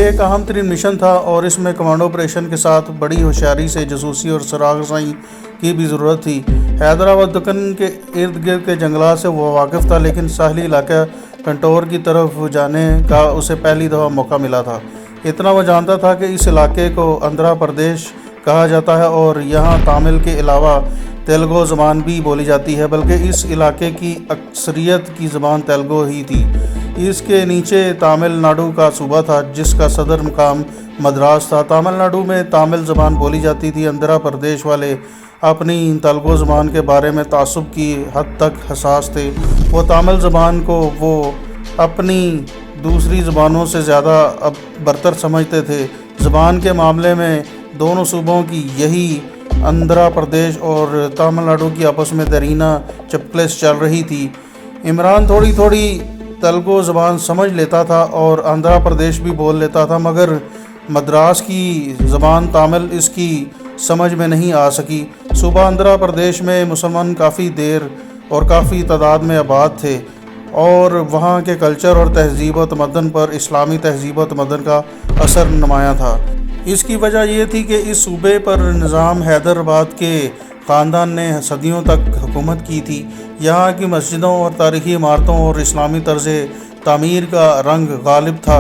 یہ ایک اہم ترین مشن تھا اور اس میں کمانڈو آپریشن کے ساتھ بڑی ہوشیاری سے جاسوسی اور سراغ رسائی کی بھی ضرورت تھی۔ حیدرآباد دکن کے ارد گرد کے جنگلات سے وہ واقف تھا، لیکن ساحلی علاقہ کنٹور کی طرف جانے کا اسے پہلی دفعہ موقع ملا تھا۔ اتنا وہ جانتا تھا کہ اس علاقے کو آندھرا پردیش کہا جاتا ہے اور یہاں تامل کے علاوہ تیلگو زبان بھی بولی جاتی ہے، بلکہ اس علاقے کی اکثریت کی زبان تیلگو ہی تھی۔ اس کے نیچے تامل ناڈو کا صوبہ تھا جس کا صدر مقام مدراس تھا۔ تامل ناڈو میں تامل زبان بولی جاتی تھی۔ آندھرا پردیش والے اپنی تیلگو زبان کے بارے میں تعصب کی حد تک حساس تھے۔ وہ تامل زبان کو وہ اپنی دوسری زبانوں سے زیادہ برتر سمجھتے تھے۔ زبان کے معاملے میں دونوں صوبوں کی یہی آندھرا پردیش اور تامل ناڈو کی آپس میں دیرینہ چپکلیس چل رہی تھی۔ عمران تھوڑی تھوڑی تیلگو زبان سمجھ لیتا تھا اور آندھرا پردیش بھی بول لیتا تھا، مگر مدراس کی زبان تامل اس کی سمجھ میں نہیں آ سکی۔ صوبہ آندھرا پردیش میں مسلمان کافی دیر اور کافی تعداد میں آباد تھے اور وہاں کے کلچر اور تہذیب و تمدن پر اسلامی تہذیب و تمدن کا اثر نمایاں تھا۔ اس کی وجہ یہ تھی کہ اس صوبے پر نظام حیدرآباد کے خاندان نے صدیوں تک حکومت کی تھی۔ یہاں کی مسجدوں اور تاریخی عمارتوں اور اسلامی طرز تعمیر کا رنگ غالب تھا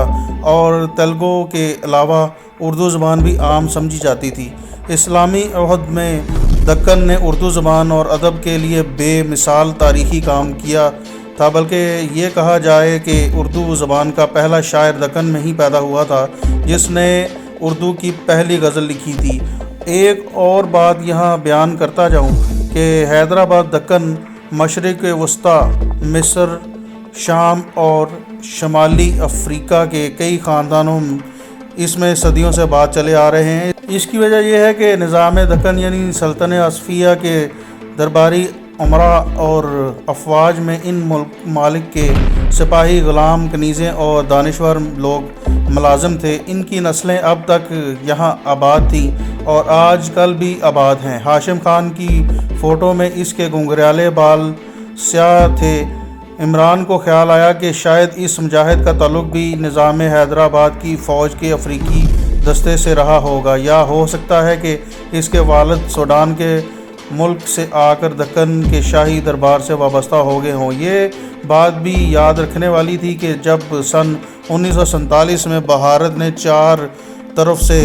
اور تیلگو کے علاوہ اردو زبان بھی عام سمجھی جاتی تھی۔ اسلامی عہد میں دکن نے اردو زبان اور ادب کے لیے بے مثال تاریخی کام کیا تھا، بلکہ یہ کہا جائے کہ اردو زبان کا پہلا شاعر دکن میں ہی پیدا ہوا تھا جس نے اردو کی پہلی غزل لکھی تھی۔ ایک اور بات یہاں بیان کرتا جاؤں کہ حیدرآباد دکن مشرق وسطیٰ، مصر، شام اور شمالی افریقہ کے کئی خاندانوں اس میں صدیوں سے بعد چلے آ رہے ہیں۔ اس کی وجہ یہ ہے کہ نظام دکن یعنی سلطنت آصفیہ کے درباری امراء اور افواج میں ان ممالک کے سپاہی، غلام، کنیزیں اور دانشور لوگ ملازم تھے۔ ان کی نسلیں اب تک یہاں آباد تھیں اور آج کل بھی آباد ہیں۔ ہاشم خان کی فوٹو میں اس کے گھنگریالے بال سیاہ تھے۔ عمران کو خیال آیا کہ شاید اس مجاہد کا تعلق بھی نظام حیدرآباد کی فوج کے افریقی دستے سے رہا ہوگا، یا ہو سکتا ہے کہ اس کے والد سوڈان کے ملک سے آ کر دکن کے شاہی دربار سے وابستہ ہو گئے ہوں۔ یہ بات بھی یاد رکھنے والی تھی کہ جب سن 1947 میں بھارت نے چار طرف سے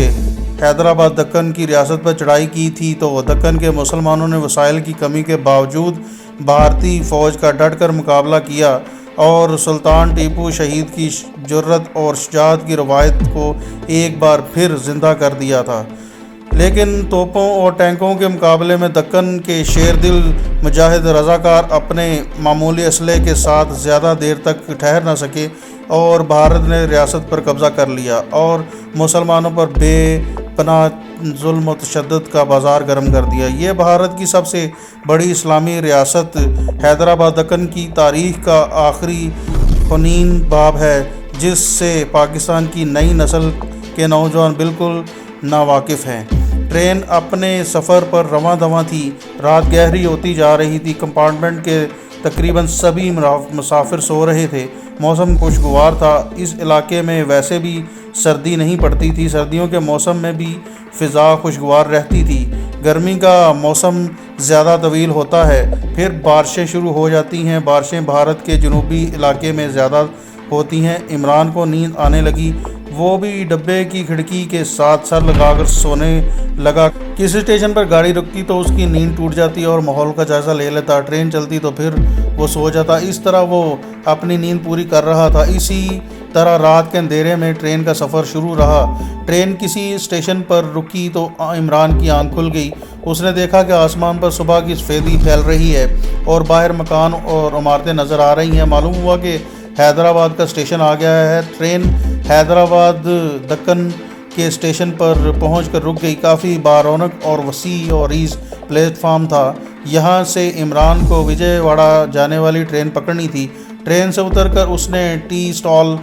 حیدرآباد دکن کی ریاست پر چڑھائی کی تھی تو دکن کے مسلمانوں نے وسائل کی کمی کے باوجود بھارتی فوج کا ڈٹ کر مقابلہ کیا اور سلطان ٹیپو شہید کی جرأت اور شجاعت کی روایت کو ایک بار پھر زندہ کر دیا تھا۔ لیکن توپوں اور ٹینکوں کے مقابلے میں دکن کے شیر دل مجاہد رضاکار اپنے معمولی اسلحے کے ساتھ زیادہ دیر تک ٹھہر نہ سکے اور بھارت نے ریاست پر قبضہ کر لیا اور مسلمانوں پر بے پناہ ظلم و تشدد کا بازار گرم کر دیا۔ یہ بھارت کی سب سے بڑی اسلامی ریاست حیدرآباد دکن کی تاریخ کا آخری خونین باب ہے جس سے پاکستان کی نئی نسل کے نوجوان بالکل ناواقف ہیں۔ ٹرین اپنے سفر پر رواں دواں تھی۔ رات گہری ہوتی جا رہی تھی۔ کمپارٹمنٹ کے تقریباً سبھی مسافر سو رہے تھے۔ موسم خوشگوار تھا۔ اس علاقے میں ویسے بھی سردی نہیں پڑتی تھی۔ سردیوں کے موسم میں بھی فضا خوشگوار رہتی تھی۔ گرمی کا موسم زیادہ طویل ہوتا ہے، پھر بارشیں شروع ہو جاتی ہیں۔ بارشیں بھارت کے جنوبی علاقے میں زیادہ ہوتی ہیں۔ عمران کو نیند آنے لگی۔ وہ بھی ڈبے کی کھڑکی کے ساتھ سر لگا کر سونے لگا۔ کسی اسٹیشن پر گاڑی رکتی تو اس کی نیند ٹوٹ جاتی اور ماحول کا جائزہ لے لیتا۔ ٹرین چلتی تو پھر وہ سو جاتا۔ اس طرح وہ اپنی نیند پوری کر رہا تھا۔ اسی طرح رات کے اندھیرے میں ٹرین کا سفر شروع رہا۔ ٹرین کسی اسٹیشن پر رکی تو عمران کی آنکھ کھل گئی۔ اس نے دیکھا کہ آسمان پر صبح کی سفیدی پھیل رہی ہے اور باہر مکان اور عمارتیں نظر آ رہی ہیں۔ معلوم ہوا کہ حیدرآباد کا اسٹیشن آ گیا ہے۔ ٹرین حیدرآباد دکن کے اسٹیشن پر پہنچ کر رک گئی۔ کافی بارونق اور وسیع اور عریض پلیٹ فارم تھا۔ یہاں سے عمران کو وجے واڑہ جانے والی ٹرین پکڑنی تھی۔ ٹرین سے اتر کر اس نے ٹی اسٹال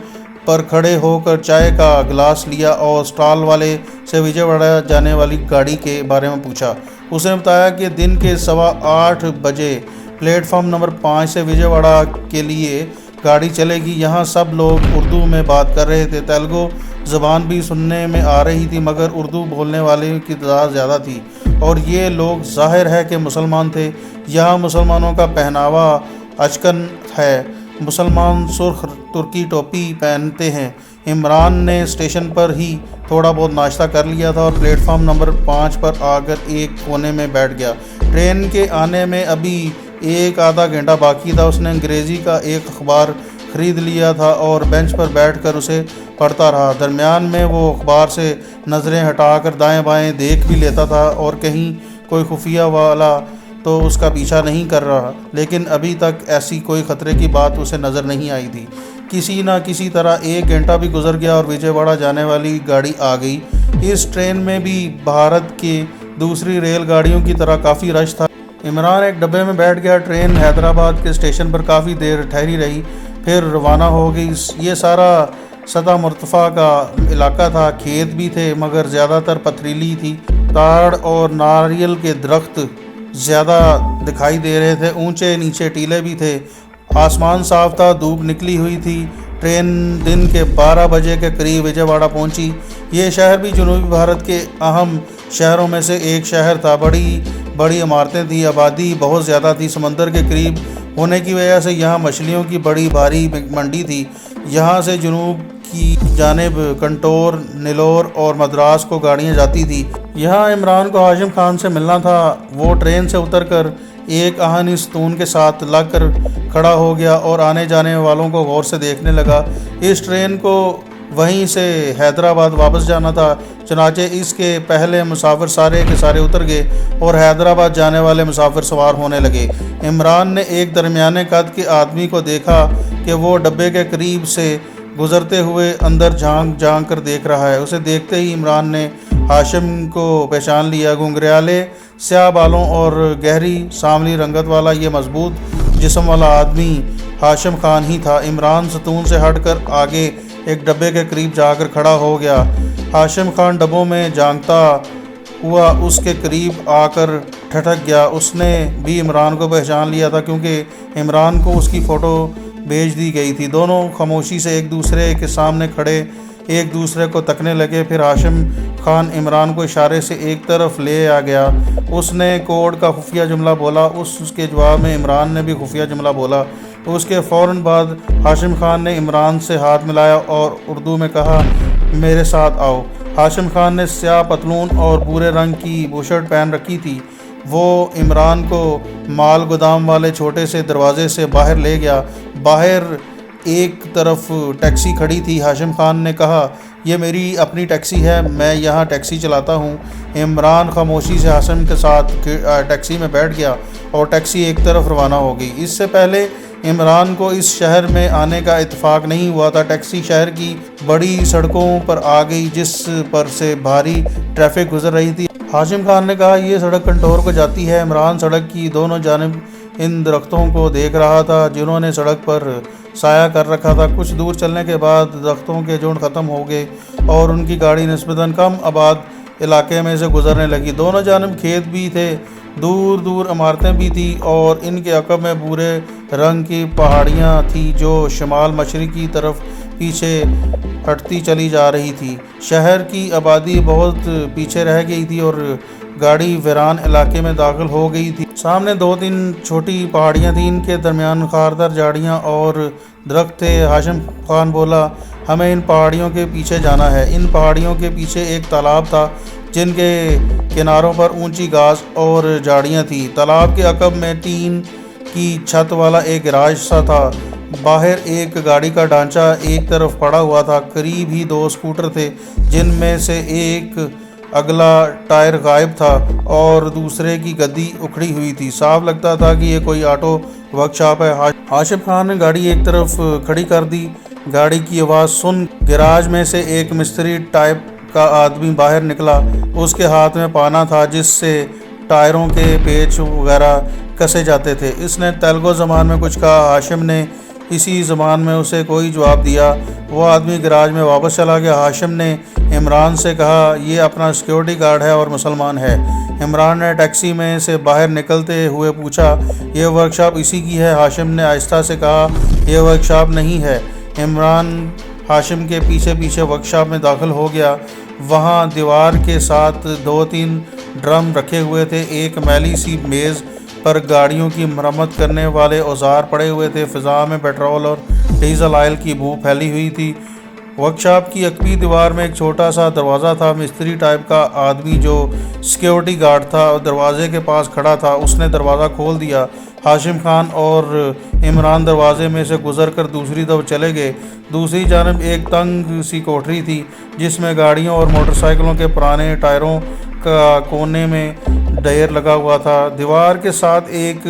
پر کھڑے ہو کر چائے کا گلاس لیا اور اسٹال والے سے وجے واڑہ جانے والی گاڑی کے بارے میں پوچھا۔ اس نے بتایا کہ دن کے 8:15 بجے پلیٹ فارم نمبر 5 سے وجے واڑہ کے لیے گاڑی چلے گی۔ یہاں سب لوگ اردو میں بات کر رہے تھے۔ تیلگو زبان بھی سننے میں آ رہی تھی، مگر اردو بولنے والے کی تعداد زیادہ تھی، اور یہ لوگ ظاہر ہے کہ مسلمان تھے۔ یہاں مسلمانوں کا پہناوا اچکن ہے، مسلمان سرخ ترکی ٹوپی پہنتے ہیں۔ عمران نے اسٹیشن پر ہی تھوڑا بہت ناشتہ کر لیا تھا اور پلیٹ فارم نمبر 5 پر آ کر ایک کونے میں بیٹھ گیا۔ ٹرین کے آنے میں ابھی ایک آدھا گھنٹہ باقی تھا۔ اس نے انگریزی کا ایک اخبار خرید لیا تھا اور بینچ پر بیٹھ کر اسے پڑھتا رہا۔ درمیان میں وہ اخبار سے نظریں ہٹا کر دائیں بائیں دیکھ بھی لیتا تھا اور کہیں کوئی خفیہ والا تو اس کا پیچھا نہیں کر رہا، لیکن ابھی تک ایسی کوئی خطرے کی بات اسے نظر نہیں آئی تھی۔ کسی نہ کسی طرح ایک گھنٹہ بھی گزر گیا اور وجے واڑہ جانے والی گاڑی آ گئی۔ اس ٹرین میں بھی بھارت کی دوسری ریل گاڑیوں کی طرح کافی رش تھا۔ عمران ایک ڈبے میں بیٹھ گیا۔ ٹرین حیدرآباد کے اسٹیشن پر کافی دیر ٹھہری رہی، پھر روانہ ہو گئی۔ یہ سارا سطح مرتفع کا علاقہ تھا، کھیت بھی تھے مگر زیادہ تر پتھریلی تھی۔ تاڑ اور ناریل کے درخت زیادہ دکھائی دے رہے تھے، اونچے نیچے ٹیلے بھی تھے۔ آسمان صاف تھا، دھوپ نکلی ہوئی تھی۔ ٹرین دن کے 12 بجے کے قریب وجے واڑہ پہنچی۔ یہ شہر بھی جنوبی بھارت کے اہم شہروں میں سے ایک شہر تھا۔ بڑی بڑی عمارتیں تھیں، آبادی بہت زیادہ تھی۔ سمندر کے قریب ہونے کی وجہ سے یہاں مچھلیوں کی بڑی بھاری منڈی تھی۔ یہاں سے جنوب کی جانب کنٹور، نیلور اور مدراس کو گاڑیاں جاتی تھی۔ یہاں عمران کو ہاشم خان سے ملنا تھا۔ وہ ٹرین سے اتر کر ایک آہنی ستون کے ساتھ لگ کر کھڑا ہو گیا اور آنے جانے والوں کو غور سے دیکھنے لگا۔ اس ٹرین کو وہیں سے حیدرآباد واپس جانا تھا، چنانچہ اس کے پہلے مسافر سارے کے سارے اتر گئے اور حیدرآباد جانے والے مسافر سوار ہونے لگے۔ عمران نے ایک درمیانے قد کے آدمی کو دیکھا کہ وہ ڈبے کے قریب سے گزرتے ہوئے اندر جھانک جھانک کر دیکھ رہا ہے۔ اسے دیکھتے ہی عمران نے ہاشم کو پہچان لیا۔ گھنگریالے سیاہ بالوں اور گہری سانولی رنگت والا یہ مضبوط جسم والا آدمی ہاشم خان ہی تھا۔ عمران ستون سے ہٹ کر آگے ایک ڈبے کے قریب جا کر کھڑا ہو گیا۔ ہاشم خان ڈبوں میں جھانکتا ہوا اس کے قریب آ کر ٹھٹک گیا۔ اس نے بھی عمران کو پہچان لیا تھا کیونکہ عمران کو اس کی فوٹو بھیج دی گئی تھی۔ دونوں خاموشی سے ایک دوسرے کے سامنے کھڑے ایک دوسرے کو تکنے لگے۔ پھر ہاشم خان عمران کو اشارے سے ایک طرف لے آ گیا۔ اس نے کوڈ کا خفیہ جملہ بولا، اس کے جواب میں عمران نے بھی خفیہ جملہ بولا۔ اس کے فوراً بعد ہاشم خان نے عمران سے ہاتھ ملایا اور اردو میں کہا، میرے ساتھ آؤ۔ ہاشم خان نے سیاہ پتلون اور بھورے رنگ کی بوشرٹ پہن رکھی تھی۔ وہ عمران کو مال گودام والے چھوٹے سے دروازے سے باہر لے گیا۔ باہر ایک طرف ٹیکسی کھڑی تھی۔ ہاشم خان نے کہا، یہ میری اپنی ٹیکسی ہے، میں یہاں ٹیکسی چلاتا ہوں۔ عمران خاموشی سے ہاشم کے ساتھ ٹیکسی میں بیٹھ گیا اور ٹیکسی ایک طرف روانہ ہو گئی۔ اس سے پہلے عمران کو اس شہر میں آنے کا اتفاق نہیں ہوا تھا۔ ٹیکسی شہر کی بڑی سڑکوں پر آ گئی جس پر سے بھاری ٹریفک گزر رہی تھی۔ ہاشم خان نے کہا، یہ سڑک کنٹور کو جاتی ہے۔ عمران سڑک کی دونوں جانب ان درختوں کو دیکھ رہا تھا جنہوں نے سڑک پر سایہ کر رکھا تھا۔ کچھ دور چلنے کے بعد درختوں کے جھنڈ ختم ہو گئے اور ان کی گاڑی نسبتاً کم آباد علاقے میں سے گزرنے لگی۔ دونوں جانب کھیت بھی تھے، دور دور عمارتیں بھی تھیں اور ان کے عقب میں بھورے رنگ کی پہاڑیاں تھیں جو شمال مشرق کی طرف پیچھے ہٹتی چلی جا رہی تھی۔ شہر کی آبادی بہت پیچھے رہ گئی تھی اور گاڑی ویران علاقے میں داخل ہو گئی تھی۔ سامنے 2-3 چھوٹی پہاڑیاں تھیں، ان کے درمیان خاردار جھاڑیاں اور درخت تھے۔ ہاشم خان بولا، ہمیں ان پہاڑیوں کے پیچھے جانا ہے۔ ان پہاڑیوں کے پیچھے ایک تالاب تھا جن کے کناروں پر اونچی گھاس اور جھاڑیاں تھیں۔ تالاب کے عقب میں ٹین کی چھت والا ایک گراج سا تھا۔ باہر ایک گاڑی کا ڈھانچہ ایک طرف پڑا ہوا تھا۔ قریب ہی 2 اسکوٹر تھے جن میں سے ایک اگلا ٹائر غائب تھا اور دوسرے کی گدی اکھڑی ہوئی تھی۔ صاف لگتا تھا کہ یہ کوئی آٹو ورک شاپ ہے۔ ہاشم خان نے گاڑی ایک طرف کھڑی کر دی۔ گاڑی کی آواز سن گراج میں سے ایک مستری ٹائپ کا آدمی باہر نکلا۔ اس کے ہاتھ میں پانا تھا جس سے ٹائروں کے پیچ وغیرہ کسے جاتے تھے۔ اس نے تیلگو زبان میں کچھ کہا۔ ہاشم نے اسی زبان میں اسے کوئی جواب دیا۔ وہ آدمی گراج میں واپس چلا گیا۔ ہاشم نے عمران سے کہا، یہ اپنا سیکیورٹی گارڈ ہے اور مسلمان ہے۔ عمران نے ٹیکسی میں سے باہر نکلتے ہوئے پوچھا، یہ ورک شاپ اسی کی ہے؟ ہاشم نے آہستہ سے کہا، یہ ورک شاپ نہیں ہے۔ عمران ہاشم کے پیچھے پیچھے ورکشاپ میں داخل ہو گیا۔ وہاں دیوار کے ساتھ 2-3 ڈرم رکھے ہوئے تھے، ایک میلی سی میز پر گاڑیوں کی مرمت کرنے والے اوزار پڑے ہوئے تھے۔ فضا میں پیٹرول اور ڈیزل آئل کی بو پھیلی ہوئی تھی۔ ورکشاپ کی عقبی دیوار میں ایک چھوٹا سا دروازہ تھا۔ مستری ٹائپ کا آدمی جو سیکیورٹی گارڈ تھا دروازے کے پاس کھڑا تھا، اس نے دروازہ کھول دیا۔ ہاشم خان اور عمران دروازے میں سے گزر کر دوسری طرف چلے گئے۔ دوسری جانب ایک تنگ سی کوٹری تھی جس میں گاڑیوں اور موٹر سائیکلوں کے پرانے ٹائروں کا کونے میں ڈھیر لگا ہوا تھا۔ دیوار کے ساتھ ایک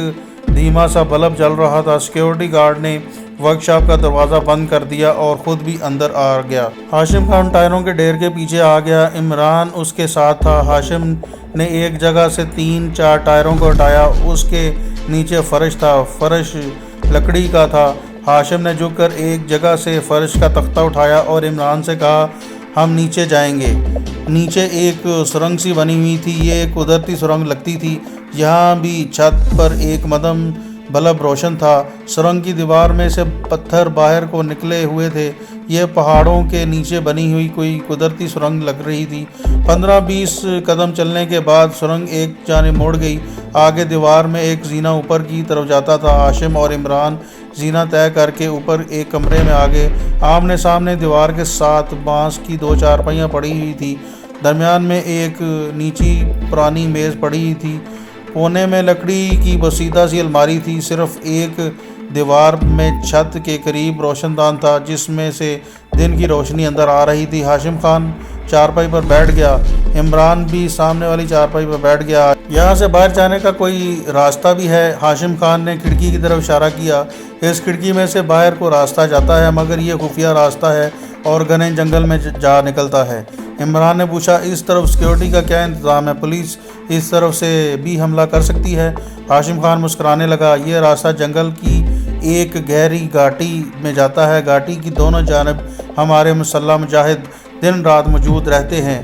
دھیما سا بلب جل رہا تھا۔ سیکیورٹی گارڈ نے ورکشاپ کا دروازہ بند کر دیا اور خود بھی اندر آ گیا۔ ہاشم خان ٹائروں کے ڈھیر کے پیچھے آ گیا۔ عمران اس کے ساتھ تھا۔ ہاشم نے ایک جگہ سے 3-4 ٹائروں کو ہٹایا۔ اس کے نیچے فرش تھا۔ فرش لکڑی کا تھا۔ ہاشم نے جھک کر ایک جگہ سے فرش کا تختہ اٹھایا اور عمران سے کہا، ہم نیچے جائیں گے۔ نیچے ایک سرنگ سی بنی ہوئی تھی۔ یہ ایک قدرتی سرنگ لگتی تھی۔ یہاں بھی چھت پر ایک مدھم بلب روشن تھا۔ سرنگ کی دیوار میں سے پتھر باہر کو نکلے ہوئے تھے۔ یہ پہاڑوں کے نیچے بنی ہوئی کوئی قدرتی سرنگ لگ رہی تھی۔ 15-20 قدم چلنے کے بعد سرنگ ایک جانب مڑ گئی۔ آگے دیوار میں ایک زینہ اوپر کی طرف جاتا تھا۔ ہاشم اور عمران زینہ طے کر کے اوپر ایک کمرے میں آگے۔ آمنے سامنے دیوار کے ساتھ بانس کی 2 چارپائیاں پڑی ہوئی تھی۔ درمیان میں ایک نیچی پرانی میز پڑی ہوئی تھی۔ کونے میں لکڑی کی بسیدہ سی الماری تھی۔ صرف ایک دیوار میں چھت کے قریب روشن دان تھا جس میں سے دن کی روشنی اندر آ رہی تھی۔ ہاشم خان چارپائی پر بیٹھ گیا۔ عمران بھی سامنے والی چارپائی پر بیٹھ گیا۔ یہاں سے باہر جانے کا کوئی راستہ بھی ہے؟ ہاشم خان نے کھڑکی کی طرف اشارہ کیا۔ اس کھڑکی میں سے باہر کو راستہ جاتا ہے، مگر یہ خفیہ راستہ ہے اور گھنے جنگل میں جا نکلتا ہے۔ عمران نے پوچھا، اس طرف سیکیورٹی کا کیا انتظام ہے؟ پولیس اس طرف سے بھی حملہ کر سکتی ہے؟ ہاشم خان مسکرانے لگا۔ یہ راستہ جنگل کی ایک گہری گھاٹی میں جاتا ہے۔ گھاٹی کی دونوں جانب ہمارے مسلح مجاہد دن رات موجود رہتے ہیں۔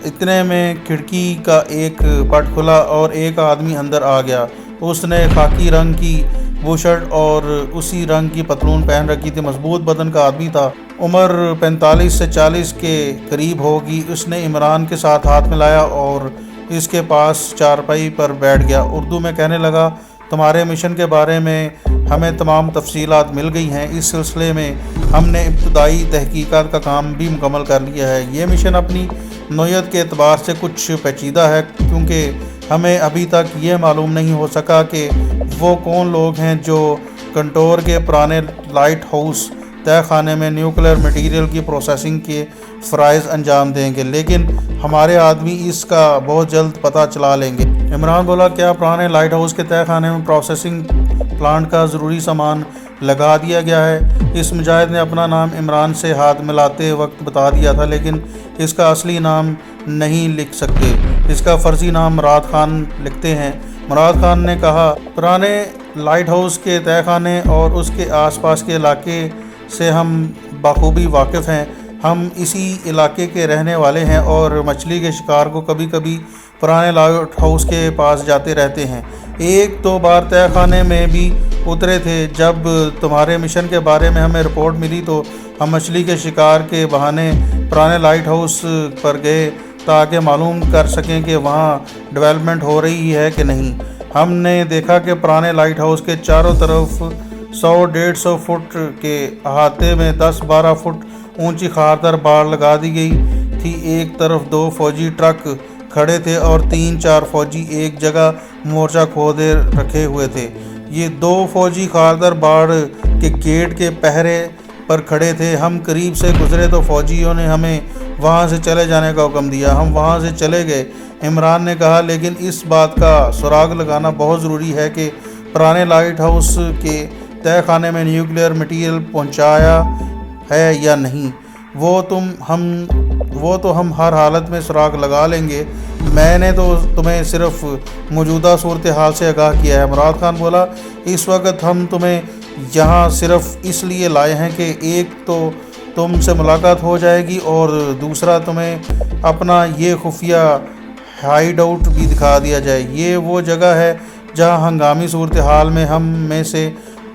اتنے میں کھڑکی کا ایک پٹ کھلا اور ایک آدمی اندر آ گیا۔ اس نے خاکی رنگ کی بوشرٹ اور اسی رنگ کی پتلون پہن رکھی تھی۔ مضبوط بدن کا آدمی تھا۔ عمر 45 سے 40 کے قریب ہوگی۔ اس نے عمران کے ساتھ ہاتھ ملایا اور اس کے پاس چارپائی پر بیٹھ گیا۔ اردو میں کہنے لگا، تمہارے مشن کے بارے میں ہمیں تمام تفصیلات مل گئی ہیں۔ اس سلسلے میں ہم نے ابتدائی تحقیقات کا کام بھی مکمل کر لیا ہے۔ یہ مشن اپنی نوعیت کے اعتبار سے کچھ پیچیدہ ہے کیونکہ ہمیں ابھی تک یہ معلوم نہیں ہو سکا کہ وہ کون لوگ ہیں جو کنٹور کے پرانے لائٹ ہاؤس تہہ خانے میں نیوکلیر مٹیریل کی پروسیسنگ کے فرائض انجام دیں گے، لیکن ہمارے آدمی اس کا بہت جلد پتہ چلا لیں گے۔ عمران بولا، کیا پرانے لائٹ ہاؤس کے تہہ خانے میں پروسیسنگ پلانٹ کا ضروری سامان لگا دیا گیا ہے؟ اس مجاہد نے اپنا نام عمران سے ہاتھ ملاتے وقت بتا دیا تھا، لیکن اس کا اصلی نام نہیں لکھ سکتے۔ اس کا فرضی نام مراد خان لکھتے ہیں۔ مراد خان نے کہا، پرانے لائٹ ہاؤس کے تہہ خانے اور اس کے آس پاس کے علاقے سے ہم بخوبی واقف ہیں۔ ہم اسی علاقے کے رہنے والے ہیں اور مچھلی کے شکار کو کبھی کبھی پرانے لائٹ ہاؤس کے پاس جاتے رہتے ہیں۔ 1-2 بار تہہ خانے میں بھی اترے تھے۔ جب تمہارے مشن کے بارے میں ہمیں رپورٹ ملی تو ہم مچھلی کے شکار کے بہانے پرانے لائٹ ہاؤس پر گئے تاکہ معلوم کر سکیں کہ وہاں ڈیولپمنٹ ہو رہی ہے کہ نہیں۔ ہم نے دیکھا کہ پرانے لائٹ ہاؤس کے چاروں طرف 100-150 فٹ کے احاطے میں 10-12 فٹ اونچی خاردار باڑ لگا دی گئی تھی۔ ایک طرف 2 فوجی ٹرک کھڑے تھے اور 3-4 فوجی ایک جگہ مورچہ کھودے رکھے ہوئے تھے۔ یہ 2 فوجی خاردار باڑ کے گیٹ کے پہرے پر کھڑے تھے۔ ہم قریب سے گزرے تو فوجیوں نے ہمیں وہاں سے چلے جانے کا حکم دیا۔ ہم وہاں سے چلے گئے۔ عمران نے کہا، لیکن اس بات کا سراغ لگانا بہت ضروری ہے کہ پرانے لائٹ ہاؤس کے تہہ خانے میں نیوکلیئر مٹیریل پہنچایا ہے یا نہیں۔ وہ تو ہم ہر حالت میں سراغ لگا لیں گے۔ میں نے تو تمہیں صرف موجودہ صورتحال سے آگاہ کیا ہے۔ مراد خان بولا، اس وقت ہم تمہیں یہاں صرف اس لیے لائے ہیں کہ ایک تو تم سے ملاقات ہو جائے گی اور دوسرا تمہیں اپنا یہ خفیہ ہائیڈ آؤٹ بھی دکھا دیا جائے۔ یہ وہ جگہ ہے جہاں ہنگامی صورتحال میں ہم میں سے